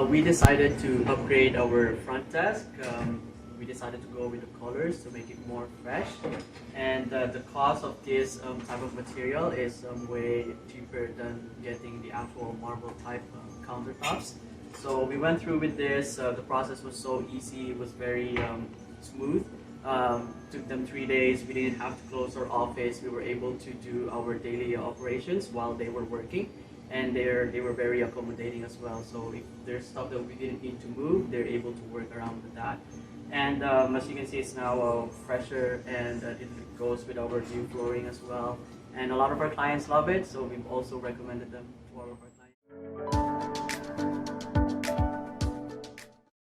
We decided to upgrade our front desk. We decided to go with the colors to make it more fresh, and the cost of this type of material is way cheaper than getting the actual marble type countertops. So we went through with this. The process was so easy. It was very smooth. Took them 3 days. We didn't have to close our office. We were able to do our daily operations while they were working, and they were very accommodating as well. So if there's stuff that we didn't need to move, they're able to work around with that. And as you can see, it's now fresher, and it goes with our new flooring as well. And a lot of our clients love it, so we've also recommended them to all of our